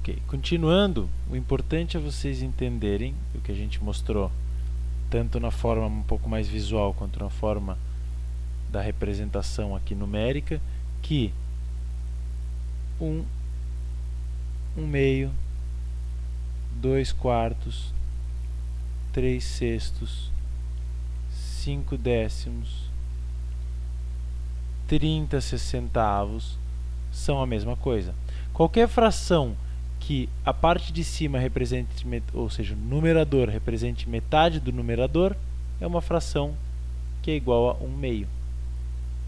Ok, continuando, o importante é vocês entenderem o que a gente mostrou, tanto na forma um pouco mais visual quanto na forma da representação aqui numérica, que 1 meio, 2 quartos, 3 sextos, 5 décimos, 30 sessentavos são a mesma coisa. Qualquer fração que a parte de cima represente, ou seja, o numerador represente metade do numerador, é uma fração que é igual a 1 meio.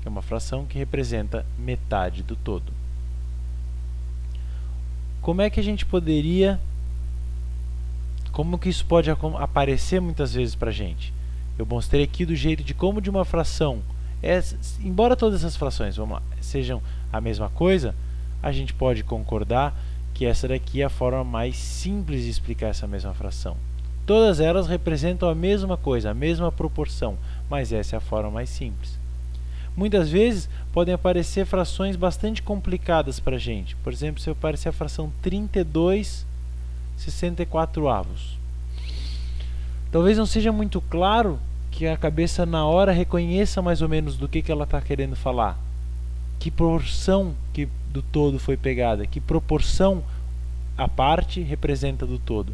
É uma fração que representa metade do todo. Como é que a gente poderia... Como que isso pode aparecer muitas vezes para a gente? Eu mostrei aqui do jeito de como de uma fração... embora todas essas frações, vamos lá, sejam a mesma coisa, a gente pode concordar que essa daqui é a forma mais simples de explicar essa mesma fração. Todas elas representam a mesma coisa, a mesma proporção, mas essa é a forma mais simples. Muitas vezes podem aparecer frações bastante complicadas para a gente. Por exemplo, se aparecer a fração 32/64. Talvez não seja muito claro que a cabeça na hora reconheça mais ou menos do que ela está querendo falar. Que porção do todo foi pegada, que proporção a parte representa do todo.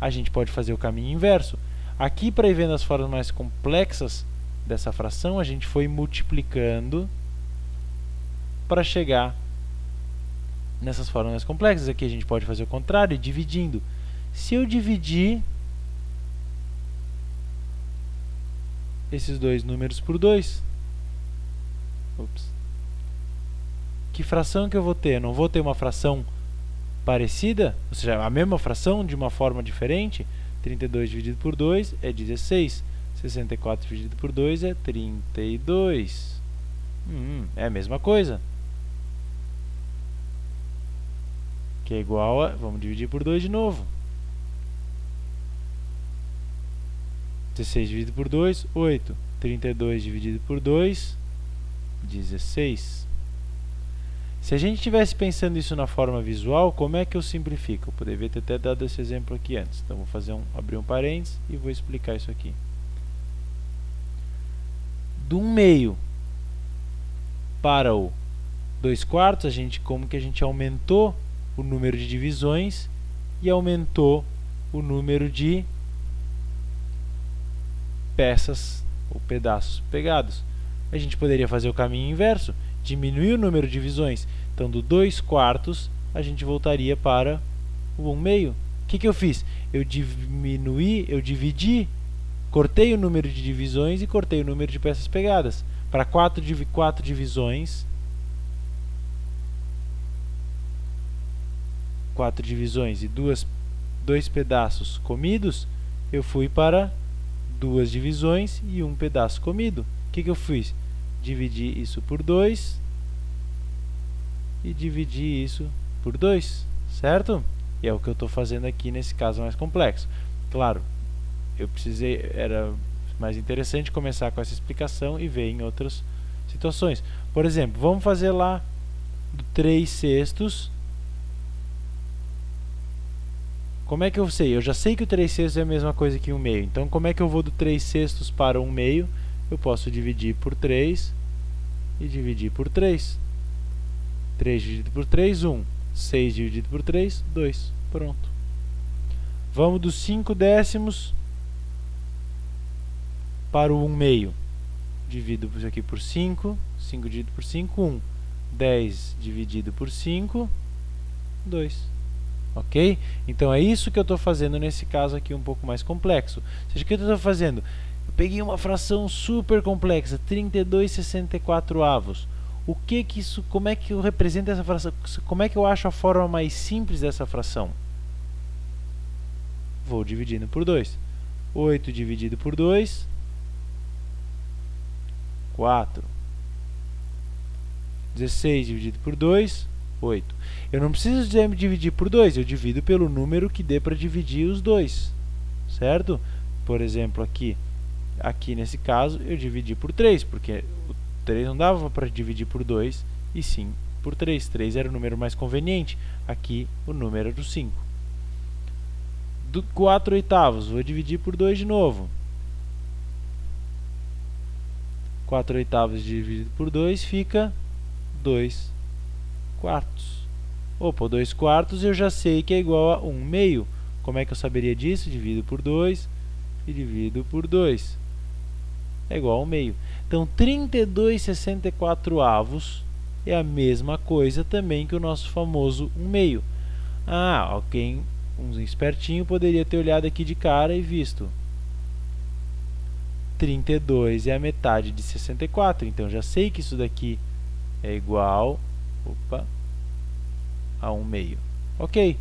A gente pode fazer o caminho inverso. Aqui, para ir vendo as formas mais complexas dessa fração, a gente foi multiplicando para chegar nessas formas mais complexas. Aqui a gente pode fazer o contrário, dividindo. Se eu dividir esses dois números por 2, que fração que eu vou ter? Eu não vou ter uma fração parecida, ou seja, a mesma fração de uma forma diferente. 32 dividido por 2 é 16. 64 dividido por 2 é 32. É a mesma coisa. Que é igual a... Vamos dividir por 2 de novo. 16 dividido por 2, 8. 32 dividido por 2, 16. Se a gente estivesse pensando isso na forma visual, como é que eu simplifico? Eu poderia ter até dado esse exemplo aqui antes. Então, vou fazer abrir um parênteses e vou explicar isso aqui. Do 1 meio para o 2 quartos, como que a gente aumentou o número de divisões e aumentou o número de peças ou pedaços pegados. A gente poderia fazer o caminho inverso, diminuir o número de divisões. Então, do 2 quartos, a gente voltaria para o 1 meio. O que eu fiz? Eu dividi, cortei o número de divisões e cortei o número de peças pegadas. Para 4 divisões, 4 divisões e 2 pedaços comidos, eu fui para 2 divisões e 1 pedaço comido. O que eu fiz? Dividi isso por 2 e dividi isso por 2, certo? E é o que eu estou fazendo aqui nesse caso mais complexo. Claro, era mais interessante começar com essa explicação e ver em outras situações. Por exemplo, vamos fazer lá do 3 sextos. Como é que eu sei? Eu já sei que o 3 sextos é a mesma coisa que 1 meio. Então, como é que eu vou do 3 sextos para 1 meio? Eu posso dividir por 3 e dividir por 3. 3 dividido por 3, 1. 6 dividido por 3, 2. Pronto. Vamos dos 5 décimos para o 1 meio. Divido isso aqui por 5. 5 dividido por 5, 1. 10 dividido por 5, 2. Ok? Então é isso que eu estou fazendo nesse caso aqui um pouco mais complexo. Ou seja, o que eu estou fazendo? Eu peguei uma fração super complexa, 32/64. Como é que eu represento essa fração? Como é que eu acho a forma mais simples dessa fração? Vou dividindo por 2. 8 dividido por 2, 4. 16 dividido por 2, 8. Eu não preciso dividir por 2, eu divido pelo número que dê para dividir os dois, certo? Por exemplo, aqui nesse caso, eu dividi por 3, porque o 3 não dava para dividir por 2, e sim por por 3. 3 era o número mais conveniente. Aqui o número era o 5. 4 oitavos, vou dividir por 2 de novo. 4 oitavos dividido por 2 fica 2 quartos. Opa, 2 quartos eu já sei que é igual a 1 meio. Como é que eu saberia disso? Divido por 2 e divido por 2. É igual a 1 meio. Então, 32/64 é a mesma coisa também que o nosso famoso 1 meio. Ah, alguém, um espertinho, poderia ter olhado aqui de cara e visto. 32 é a metade de 64, então já sei que isso daqui é igual a 1 meio. Ok,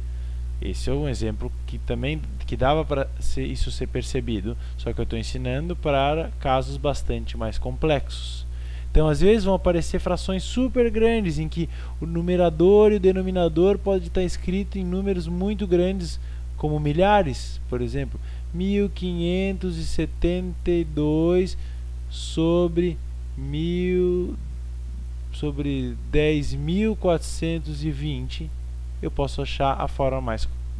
esse é um exemplo que também dava para isso ser percebido, só que eu estou ensinando para casos bastante mais complexos. Então, às vezes vão aparecer frações super grandes, em que o numerador e o denominador pode estar escrito em números muito grandes, como milhares, por exemplo, 1572 sobre 10.420. Eu posso achar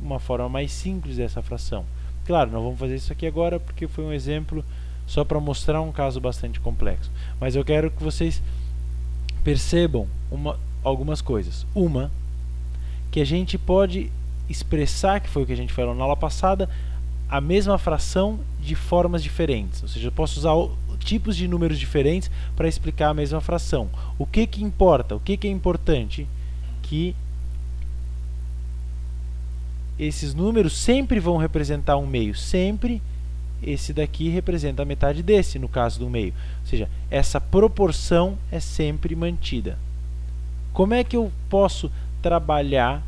uma forma mais simples dessa fração. Claro, não vamos fazer isso aqui agora, porque foi um exemplo só para mostrar um caso bastante complexo. Mas eu quero que vocês percebam algumas coisas. Uma, que a gente pode expressar, que foi o que a gente falou na aula passada, a mesma fração de formas diferentes. Ou seja, eu posso usar tipos de números diferentes para explicar a mesma fração. O que que importa? O que que é importante? Que esses números sempre vão representar 1 meio. Sempre esse daqui representa a metade desse, no caso do meio. Ou seja, essa proporção é sempre mantida. Como é que eu posso trabalhar?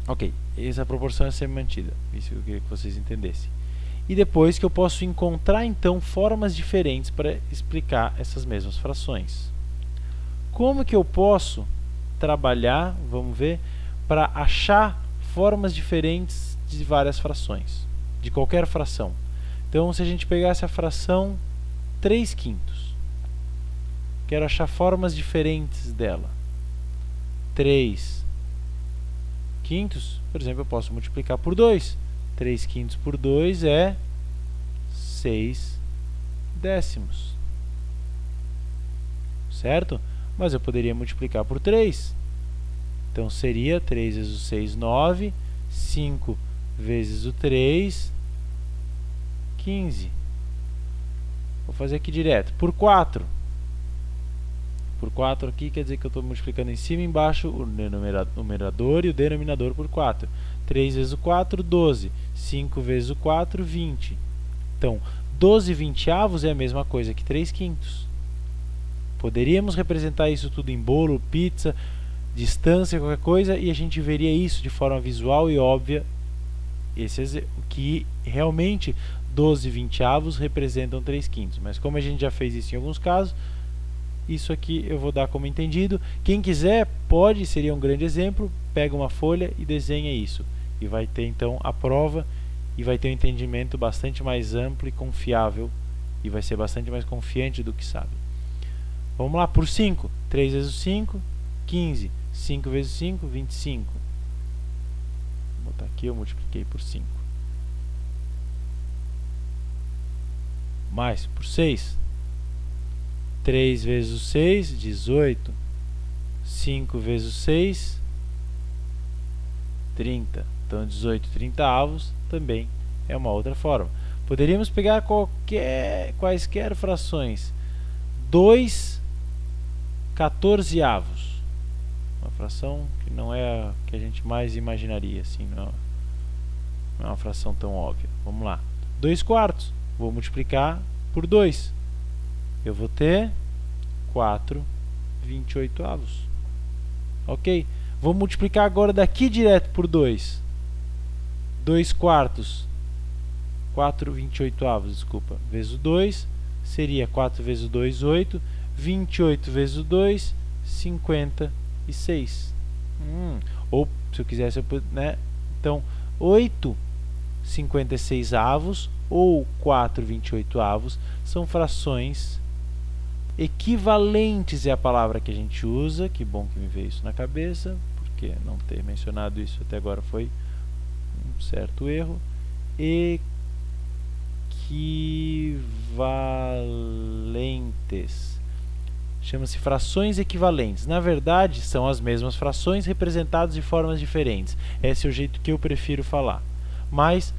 Ok, essa proporção é sempre mantida. Isso eu queria que vocês entendessem. E depois que eu posso encontrar, então, formas diferentes para explicar essas mesmas frações. Como que eu posso trabalhar, vamos ver, para achar formas diferentes de várias frações, de qualquer fração? Então, se a gente pegasse a fração 3/5, quero achar formas diferentes dela. 3/5, por exemplo, eu posso multiplicar por 2. 3/5 por 2 é 6 décimos. Certo? Mas eu poderia multiplicar por 3. Então, seria 3 vezes o 6, 9. 5 vezes o 3, 15. Vou fazer aqui direto. Por 4. Por 4 aqui quer dizer que eu estou multiplicando em cima e embaixo o numerador e o denominador por 4. 3 vezes o 4, 12. 5 vezes o 4, 20. Então, 12/20 é a mesma coisa que 3/5. Poderíamos representar isso tudo em bolo, pizza, distância, qualquer coisa, e a gente veria isso de forma visual e óbvia, que realmente 12/20 representam 3/5. Mas como a gente já fez isso em alguns casos, isso aqui eu vou dar como entendido. Quem quiser, seria um grande exemplo, pega uma folha e desenha isso. E vai ter então a prova e vai ter um entendimento bastante mais amplo e confiável, e vai ser bastante mais confiante do que sabe. Vamos lá, por 5. 3 vezes o 5, 15. 5 vezes 5, 25. Vou botar aqui, eu multipliquei por 5. Mais, por 6. 3 vezes o 6, 18. 5 vezes o 6, 30. Então, 18/30 também é uma outra forma. Poderíamos pegar quaisquer frações. 2/14. Uma fração que não é a que a gente mais imaginaria, assim, não é uma fração tão óbvia. Vamos lá. 2/4. Vou multiplicar por 2. Eu vou ter 4/28. Ok? Vou multiplicar agora daqui direto por 2. 2/4. 4/28, desculpa, vezes o 2, seria 4 vezes o 2, 8. 28 vezes o 2, 56. Ou, se eu quisesse, né? Então, 8/56 ou 4/28 são frações Equivalentes é a palavra que a gente usa. Que bom que me veio isso na cabeça, porque não ter mencionado isso até agora foi um certo erro. Equivalentes. Chama-se frações equivalentes. Na verdade, são as mesmas frações representadas de formas diferentes. Esse é o jeito que eu prefiro falar. Mas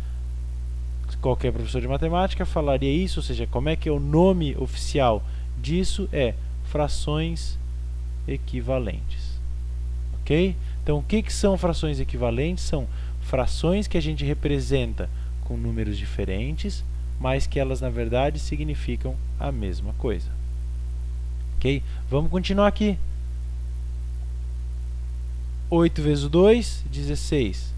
qualquer professor de matemática falaria isso, ou seja, como é que é o nome oficial disso? É frações equivalentes. Ok? Então, o que são frações equivalentes? São frações que a gente representa com números diferentes, mas que elas, na verdade, significam a mesma coisa. Ok? Vamos continuar aqui. 8 vezes o 2, 16.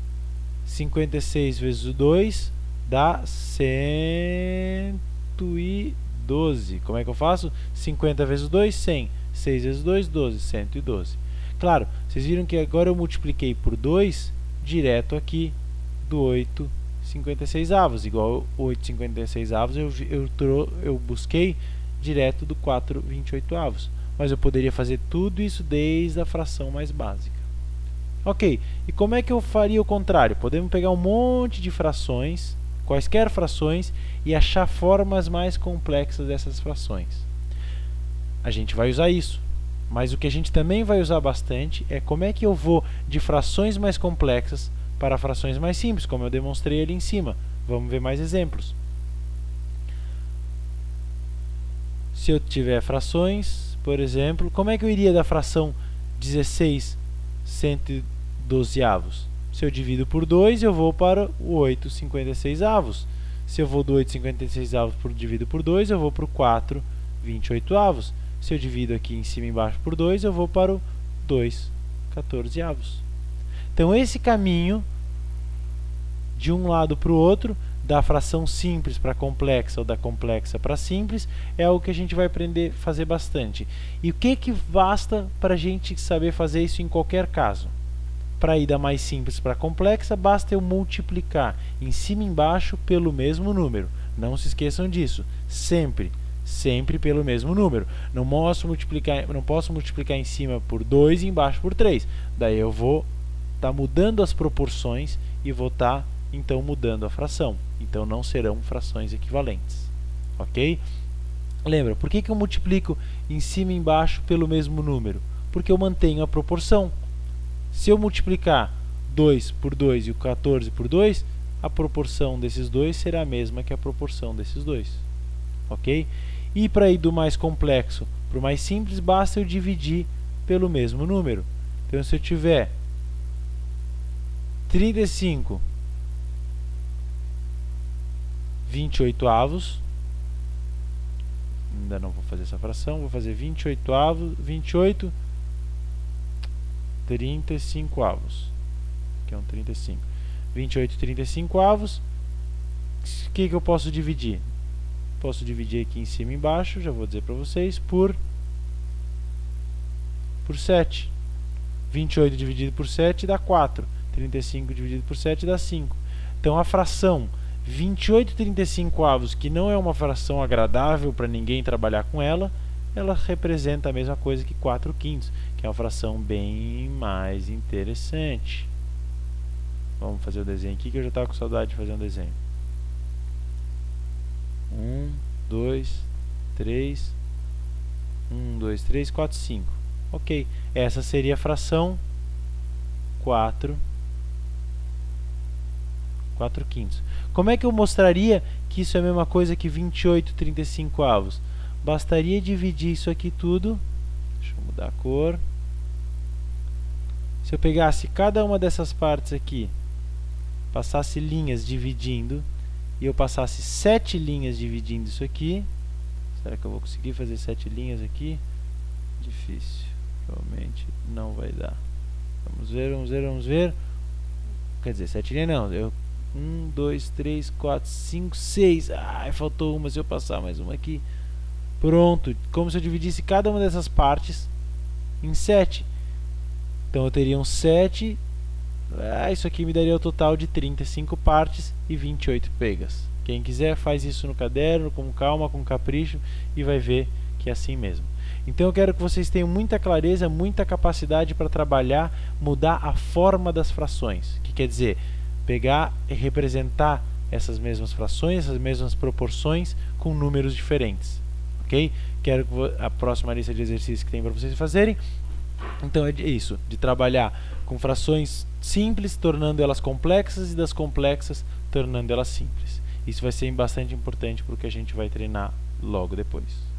56 vezes o 2 dá 112. Como é que eu faço? 50 vezes o 2, 100. 6 vezes o 2, 12. 112. Claro, vocês viram que agora eu multipliquei por 2 direto aqui do 8/56, igual 8/56 eu busquei direto do 4/28. Mas eu poderia fazer tudo isso desde a fração mais básica. Ok, e como é que eu faria o contrário? Podemos pegar um monte de frações, quaisquer frações, e achar formas mais complexas dessas frações. A gente vai usar isso, mas o que a gente também vai usar bastante é como é que eu vou de frações mais complexas para frações mais simples, como eu demonstrei ali em cima. Vamos ver mais exemplos. Se eu tiver frações, por exemplo, como é que eu iria da fração 16/112? Se eu divido por 2, eu vou para o 8/56. Se eu vou do 8/56 dividido por 2, eu vou para o 4/28. Se eu divido aqui em cima e embaixo por 2, eu vou para o 2/14. Então, esse caminho de um lado para o outro, da fração simples para complexa ou da complexa para simples, é algo que a gente vai aprender a fazer bastante. E o que basta para a gente saber fazer isso em qualquer caso? Para ir da mais simples para complexa, basta eu multiplicar em cima e embaixo pelo mesmo número. Não se esqueçam disso. Sempre pelo mesmo número. Não posso multiplicar em cima por 2 e embaixo por 3. Daí eu vou estar mudando as proporções e vou estar, então, mudando a fração. Então, não serão frações equivalentes. Ok? Lembra, por que eu multiplico em cima e embaixo pelo mesmo número? Porque eu mantenho a proporção. Se eu multiplicar 2 por 2 e o 14 por 2, a proporção desses dois será a mesma que a proporção desses dois. Ok? E para ir do mais complexo para o mais simples, basta eu dividir pelo mesmo número. Então, se eu tiver 35/28, ainda não vou fazer essa fração, vou fazer 28 35avos, que é um 35. 28 35avos. O que eu posso dividir? Posso dividir aqui em cima e embaixo, já vou dizer para vocês, por 7. 28 dividido por 7 dá 4. 35 dividido por 7 dá 5. Então, a fração 28 35avos, que não é uma fração agradável para ninguém trabalhar com ela, ela representa a mesma coisa que 4/5, que é uma fração bem mais interessante. Vamos fazer o desenho aqui, que eu já estava com saudade de fazer um desenho. 1, 2, 3, 1, 2, 3, 4, 5. Ok, essa seria a fração 4/5. Como é que eu mostraria que isso é a mesma coisa que 28 35avos? Bastaria dividir isso aqui tudo. Deixa eu mudar a cor. Se eu pegasse cada uma dessas partes aqui, passasse linhas dividindo, e eu passasse 7 linhas dividindo isso aqui. Será que eu vou conseguir fazer 7 linhas aqui? Difícil. Provavelmente não vai dar. Vamos ver. Quer dizer, 7 linhas não. 1, 2, 3, 4, 5, 6. Ai, faltou uma. Se eu passar mais uma aqui. Pronto. Como se eu dividisse cada uma dessas partes em 7. Então eu teria 7. Isso aqui me daria o total de 35 partes e 28 pegas. Quem quiser faz isso no caderno, com calma, com capricho, e vai ver que é assim mesmo. Então eu quero que vocês tenham muita clareza, muita capacidade para trabalhar, mudar a forma das frações, que quer dizer, pegar e representar essas mesmas frações, essas mesmas proporções com números diferentes, ok? Quero que a próxima lista de exercícios que tem para vocês fazerem, então é isso, de trabalhar com frações simples, tornando elas complexas, e das complexas, tornando elas simples. Isso vai ser bastante importante para o que a gente vai treinar logo depois.